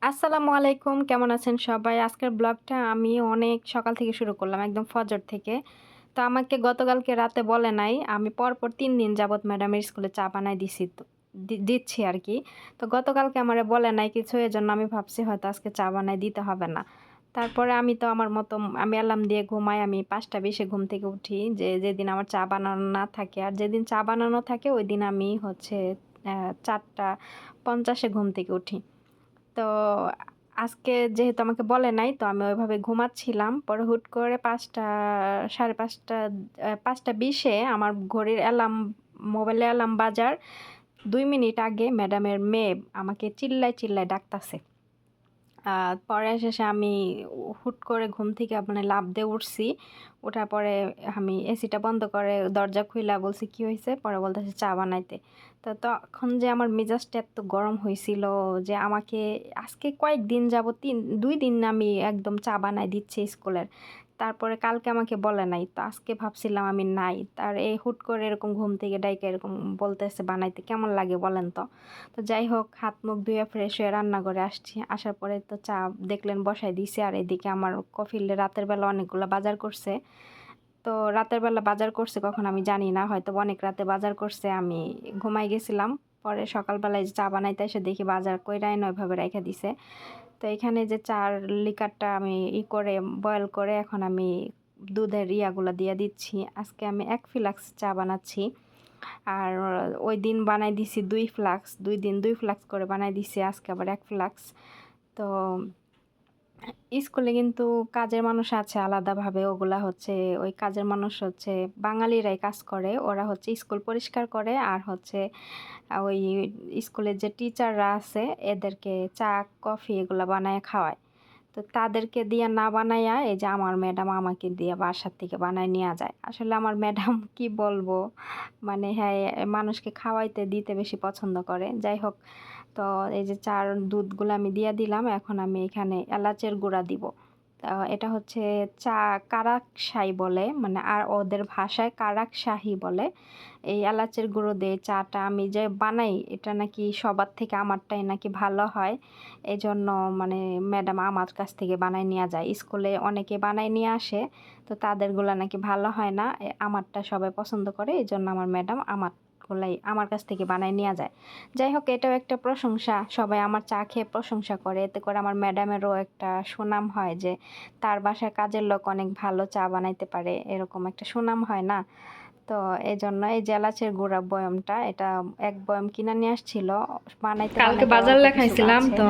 আসসালামু আলাইকুম। কেমন আছেন সবাই? আজকের ব্লগটা আমি অনেক সকাল থেকে শুরু করলাম, একদম ফজর থেকে। তো আমাকে গতকালকে রাতে বলে নাই। আমি পরপর ৩ দিন যাবত ম্যাডামের স্কুলে চা বানায় দিছি তো দিচ্ছি আরকি। তো গতকালকে আমারে বলে নাই কিছু, এজন্য আমি ভাবছি হয়তো আজকে চা বানায় দিতে হবে না। তারপরে আমি তো আমার মতো আমি অ্যালার্ম দিয়ে ঘুমাই। আমি ৫টা ২০ ঘুম থেকে উঠি, যেদিন আমার চা বানানো না থাকে। আর যেদিন চা বানানো থাকে ওইদিন আমি হচ্ছে ৪টা ৫০ ঘুম থেকে উঠি। তো আজকে যেহেতু আমাকে বলে নাই, তো আমি ওইভাবে ঘুমাচ্ছিলাম। পরে হুট করে ৫টা ৫:৩০ ৫টা ২০ এ আমার ঘড়ির অ্যালার্ম, মোবাইলের অ্যালার্ম বাজার ২ মিনিট আগে ম্যাডামের মেয়ে আমাকে চিল্লায়, চিল্লায় ডাকতাছে। পরে শেষে আমি হুট করে ঘুম থেকে মানে লাফ দিয়ে উঠছি। ওঠার পরে আমি এসিটা বন্ধ করে দরজা খুইলা বলছি, "কি হইছে?" পরে বলতেছে, "চা বানাইতে।" তো তখন যে আমার মেজাজটা এত গরম হইছিল যে আমাকে আজকে কয়েকদিন যাবত ২ দিন আমি একদম চা বানায় দিচ্ছি স্কুলের। তারপরে কালকে আমাকে বলে নাই। তো আজকে ভাবছিলাম আমি নাই। এই হুট করে এরকম ঘুম থেকে ডাইকা এরকম বলতেছে বানাইতে কেমন লাগে বলেন তো? তো যাই হোক, হাত মুখ ধুয়ে ফ্রেশ হয়ে রান্নাঘরে আসছি। আসার পরে তো চা দেখলেন বসায় দিছি। আর এদিকে আমার কফিলে রাতের বেলা অনেকগুলো বাজার করছে। তো রাতের বেলা বাজার করছে কখন আমি জানি না, হয়তো অনেক রাতে বাজার করছে, আমি ঘুমাই গেছিলাম। পরে সকালবেলায় চা বানাইতে এসে দেখি বাজার কইরাই না ওইভাবে রাইখা দিছে। তো এখানে যে চার লিকারটা আমি করে বয়েল করে এখন আমি দুধের ইয়াগুলো দিয়ে দিচ্ছি। আজকে আমি ১ ফ্লাক্স চা বানাচ্ছি। আর ওই দিন বানাই দিছি ২ ফ্লাক্স, ২ দিন ২ ফ্লাক্স করে বানাই দিছি, আজকে আবার ১ ফ্লাক্স। তো স্কুলে কিন্তু কাজের মানুষ আছে আলাদাভাবে, ওগুলা হচ্ছে ওই কাজের মানুষ হচ্ছে বাঙালিরাই কাজ করে। ওরা হচ্ছে স্কুল পরিষ্কার করে আর হচ্ছে ওই স্কুলের যে টিচাররা আছে এদেরকে চা, কফি এগুলা বানায় খাওয়ায়। তো তাদেরকে দিয়ে না বানাইয়া এই যে আমার ম্যাডাম আমাকে দিয়ে বাসার থেকে বানায় নিয়ে যায়। আসলে আমার ম্যাডাম কি বলবো, মানে হ্যাঁ, মানুষকে খাওয়াইতে দিতে বেশি পছন্দ করে। যাই হোক, তো এই যে চার দুধগুলো আমি দিয়ে দিলাম। এখন আমি এখানে এলাচের গুঁড়া দিব। এটা হচ্ছে চা কারাকশাই বলে, মানে আর ওদের ভাষায় কারাকশাহি বলে। এই এলাচের গুঁড়ো দিয়ে চাটা আমি যে বানাই এটা নাকি সবার থেকে আমারটাই নাকি ভালো হয়। এজন্য মানে ম্যাডাম আমার কাছ থেকে বানায় নিয়ে যায়। স্কুলে অনেকে বানায় নিয়ে আসে, তো তাদেরগুলা নাকি ভালো হয় না। আমারটা সবাই পছন্দ করে, এজন্য আমার ম্যাডাম আমারগুলাই আমার কাছ থেকে বানায় নিয়ে যায়। যাই হোক, এটাও একটা প্রশংসা। সবাই আমার চা খেয়ে প্রশংসা করে, এতে করে আমার ম্যাডামেরও একটা সুনাম হয় যে তার বাসার কাজের লোক অনেক ভালো চা বানাইতে পারে, এরকম একটা সুনাম হয় না? তো এই জন্য এই যে এলাচের গুঁড়া বয়মটা, এটা ১ বয়ম কিনে নিয়ে আসছিল। বানাইতে কালকে বাজার লেখাইছিলাম, তো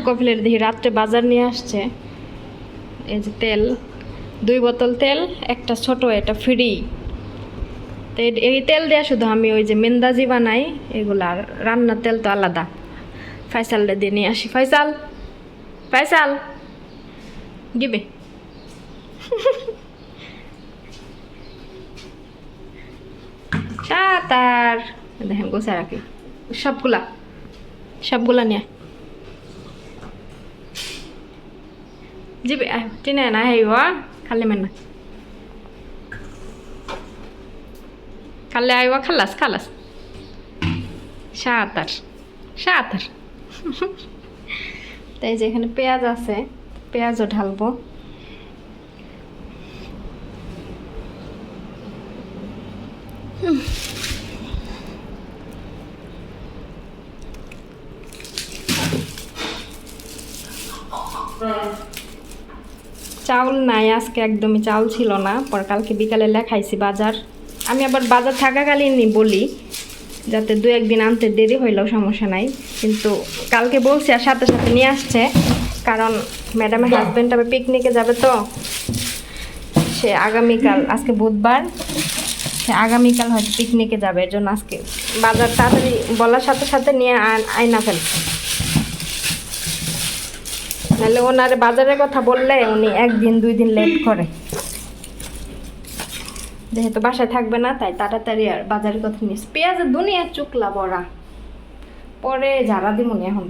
কপিলের দেখি রাত্রে বাজার নিয়ে আসছে। এই যে তেল, ২ বোতল তেল, একটা ছোট, এটা ফ্রি। তো এই তেল দেওয়া শুধু আমি ওই যে মেন্দাজি বানাই এগুলা, আর রান্নার তেল তো আলাদা। ফয়সালটা দিয়ে নিয়ে আসি। ফয়সাল, ফয়সাল গিবে সাতার দেখেন গোছা রাখি সবগুলা, সবগুলা নিয়ে জিবে টিনে না হেব খালি মেনা খালে আইবা খালাস খালাস সাতার সাতার। তাই যে এখানে পেঁয়াজ আছে, পেঁয়াজও ঢালবো। চাউল নাই আজকে, একদমই চাউল ছিল না। পর কালকে বিকালে লেখাইছি বাজার। আমি আবার বাজার থাকাকালীনই বলি, যাতে ২-১ দিন আনতে দেরি হইলেও সমস্যা নাই। কিন্তু কালকে বলছি আর সাথে সাথে নিয়ে আসছে, কারণ ম্যাডামের হাজব্যান্ড আবার পিকনিকে যাবে। তো সে আগামীকাল, আজকে বুধবার, সে আগামীকাল হয়তো পিকনিকে যাবে, এর জন্য আজকে বাজার তাড়াতাড়ি বলার সাথে সাথে নিয়ে আইনা ফেলছে। নাহলে ওনারে বাজারের কথা বললে উনি ১ দিন ২ দিন লেট করে। যেহেতু বাসায় থাকবে না, তাই তাড়াতাড়ি আর বাজারের কথা নিস। পেঁয়াজের দুনিয়া চুকলা বড়া, পরে ঝাড়া দিমুনি। এখন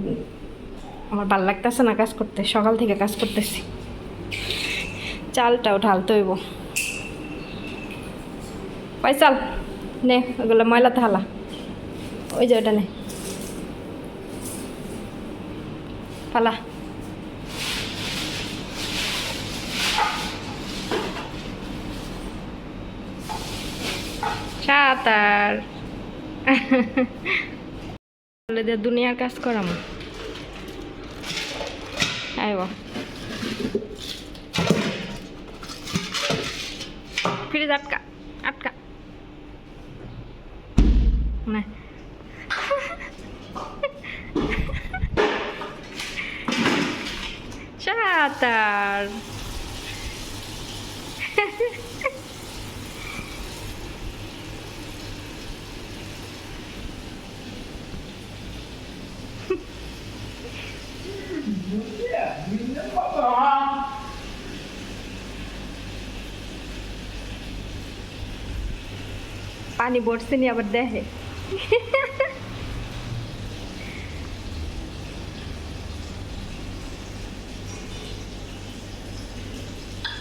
আমার ভাল লাগতেছে না কাজ করতে, সকাল থেকে কাজ করতেছি। চালটাও ঢালতে হইব। পয়সাল নে, ওগুলো ময়লাতে হালা, ওই যে ওটা নে ফালা। সাঁতার দুনিয়ার কাজ করাম আইব ফ্রিজ আটকা আটকা না সাঁতার পানি পড়ছে নি আবার দেখে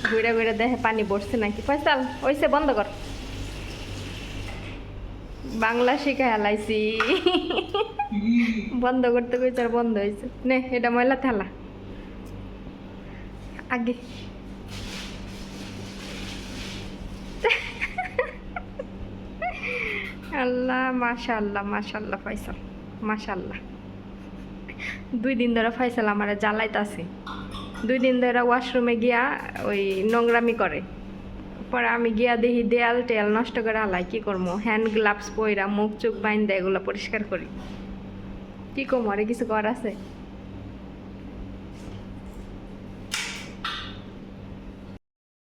ঘুরে ঘুরে দেখে পানি পড়ছে নাকি ফয়সাল ওইসে বন্ধ কর বাংলা শিখে হেলাইছি বন্ধ করতে কইছে আর বন্ধ হয়েছে নে এটা ময়লা থালা আগে আল্লাহ মাশাআল্লাহ মাশাআল্লাহ ফয়সাল মাশাআল্লাহ 2 দিন ধরে ফয়সাল আমারে জ্বালাইতাছে 2 দিন ধরে ওয়াশরুমে গিয়া ওই নোংরামি করে পরে আমি গিয়া দেখি দেয়াল টেয়াল নষ্ট করে আলাই কি করবো হ্যান্ড গ্লাভস পইরা মুখ চোখ বাইন্দা এগুলো পরিষ্কার করি কি করবো আরে কিছু করার আছে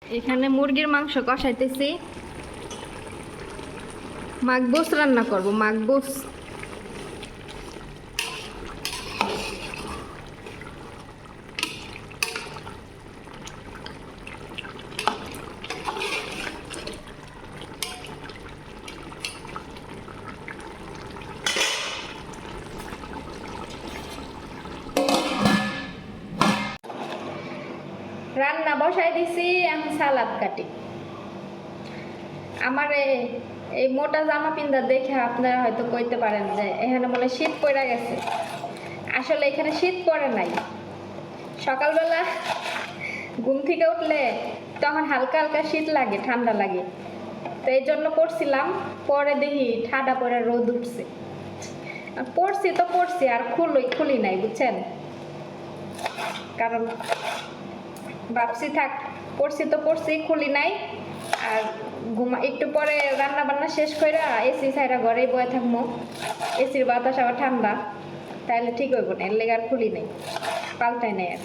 এখানে মুরগির মাংস কষাইতেছি মাকবুস রান্না করব মাকবুস রান্না বসাই দিছি আমি সালাদ কাটি আমার এই মোটা জামা পিন্দা দেখে আপনারা হয়তো কইতে পারেন যে এখানে মনে শীত পড়ে গেছে আসলে এখানে শীত পড়ে নাই সকালবেলা ঘুম থেকে উঠলে তখন হালকা হালকা শীত লাগে ঠান্ডা লাগে তো এই জন্য পড়ছিলাম পরে দেখি ঠান্ডা পরে রোদ উঠছে পড়ছি তো পড়ছি আর খুলি নাই বুঝছেন কারণ ভাবছি থাক পড়ছি তো পড়ছি খুলি নাই আর একটু পরে রান্না বান্না শেষ করে এসি সাইরা ঘরেই বয়ে থাকবো এসির বাতাস আবার ঠান্ডা তাহলে ঠিক হইব না এর লেগে আর খুলি নাই পাল্টাই নাই আর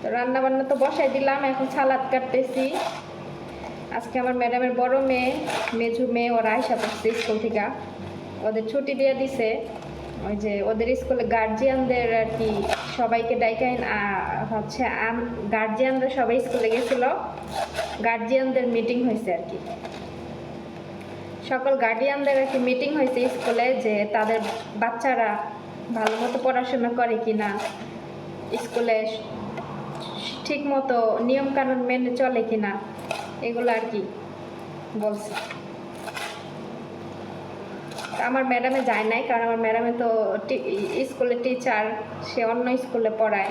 তো রান্না বান্না তো বসাই দিলাম এখন সালাদ কাটতেছি আজকে আমার ম্যাডামের বড় মেয়ে মেঝু মেয়ে ওরা আইসা পড়ছে স্কুল থেকে ওদের ছুটি দিয়ে দিছে ওই যে ওদের স্কুলে গার্জিয়ানদের আর কি সবাইকে ডাইকাই হচ্ছে গার্জিয়ানরা সবাই স্কুলে গেছিল গার্জিয়ানদের মিটিং হয়েছে আর কি সকল গার্ডিয়ানদের আর কি মিটিং হয়েছে স্কুলে যে তাদের বাচ্চারা ভালো মতো পড়াশোনা করে কিনা স্কুলে ঠিক মতো নিয়মকানুন মেনে চলে কিনা এগুলো আর কি বলছে আমার ম্যাডামে যায় নাই কারণ আমার ম্যাডামে তো স্কুলে টিচার সে অন্য স্কুলে পড়ায়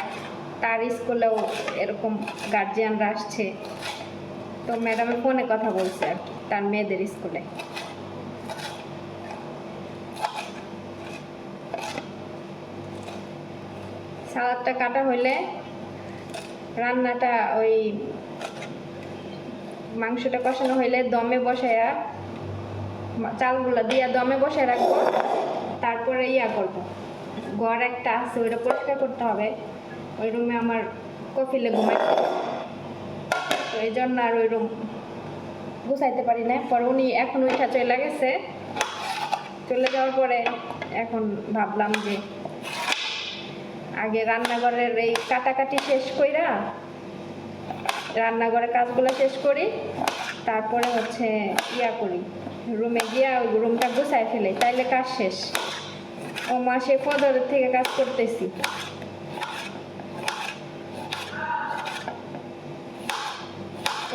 তার স্কুলেও এরকম গার্জিয়ানরা আসছে তো ম্যাডামের ফোনে কথা বলছে আর কি তার মেয়েদের স্কুলে সালাদটা কাটা হইলে রান্নাটা ওই মাংসটা কষানো হইলে দমে বসায়া চালগুলো দিয়ে দমে বসে রাখবো তারপরে ইয়া করবো ঘর একটা আছে ওইটা পরিষ্কার করতে হবে ওই রুমে আমার কফিলে ঘুমাই তো এই জন্য আর ওই রুম গুছাইতে পারি না পরে উনি এখন ওইটা চলে গেছে চলে যাওয়ার পরে এখন ভাবলাম যে আগে রান্নাঘরের এই কাটাকাটি শেষ কইরা রান্নাঘরের কাজগুলো শেষ করি তারপরে হচ্ছে ইয়া করি রুমে গিয়া ওই রুমটা গুছাই ফেলে তাইলে কাজ শেষ ও মাসে 15 থেকে কাজ করতেছি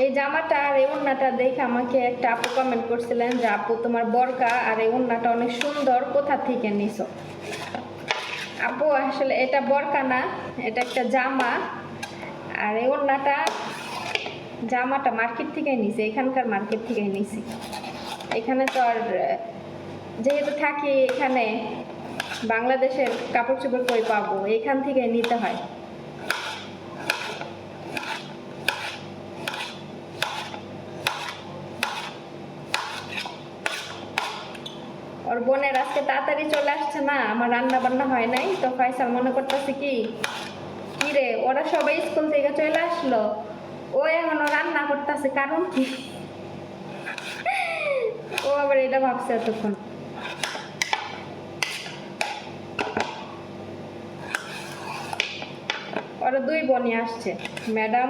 এই জামাটা আর এই ওড়নাটা দেখে আমাকে একটা আপু কমেন্ট করছিলেন যে আপু তোমার বরকা আর এই ওড়নাটা অনেক সুন্দর কোথা থেকে নিছো আপু আসলে এটা বরকা না এটা একটা জামা আর এই ওড়নাটা জামাটা মার্কেট থেকে নিছি, এখানকার মার্কেট থেকে নিছি। এখানে তো আর যেহেতু থাকি এখানে, বাংলাদেশের কাপড় চোপড় কই পাবো, এখান থেকে নিতে হয়। ওর বোনের আজকে তাড়াতাড়ি চলে আসছে না, আমার রান্না বান্না হয় নাই, তো ফয়সাল মনে করতেছে কি রে ওরা সবাই স্কুল থেকে চলে আসলো, ও এখনো রান্না করতেছে, কারণ কি? ও আবার এটা ভাবছে এতক্ষণ। ওরা দুই বোনই আসছে, ম্যাডাম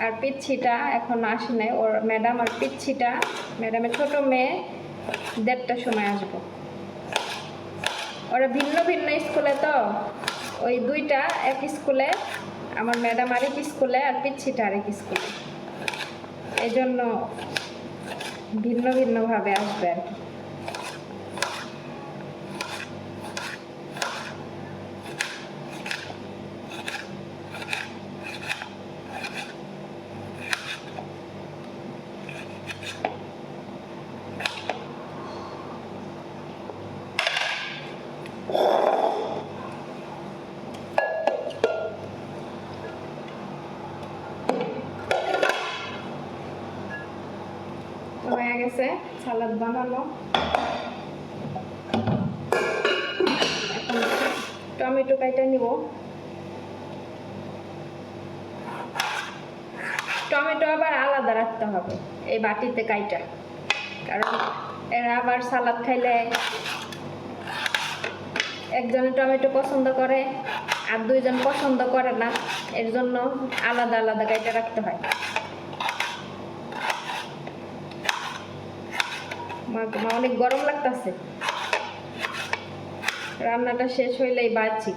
আর পিচ্ছিটা এখন আসে নাই। ওর ম্যাডাম আর পিচ্ছিটা, ম্যাডামের ছোট মেয়ে 1:30টার সময় আসবো। ওরা ভিন্ন ভিন্ন স্কুলে, তো ওই দুইটা এক স্কুলে, আমার ম্যাডাম আরেক স্কুলে আর পিচ্ছিটা আরেক স্কুলে, এই জন্য ভিন্ন ভিন্নভাবে আসবে আর কি। হয়ে গেছে সালাদ বানানো। এখন টমেটো কাইটা নিব। টমেটো আবার আলাদা রাখতে হবে এই বাটিতে কাইটা, কারণ এরা আবার সালাদ খাইলে একজনে টমেটো পছন্দ করে আর দুইজন পছন্দ করে না, এর জন্য আলাদা আলাদা কাইটা রাখতে হয়। অনেক গরম লাগতেছে, রান্নাটা শেষ হইলেই বাড়ছি।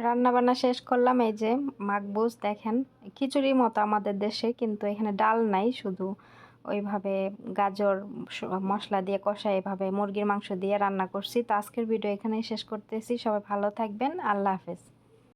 রান্না বান্না শেষ করলাম। এই যে মাকবুজ দেখেন, খিচুড়ির মতো আমাদের দেশে, কিন্তু এখানে ডাল নাই, শুধু ওইভাবে গাজর মশলা দিয়ে কষা, এভাবে মুরগির মাংস দিয়ে রান্না করছি। তো আজকের ভিডিও এখানেই শেষ করতেছি। সবাই ভালো থাকবেন, আল্লাহ হাফেজ।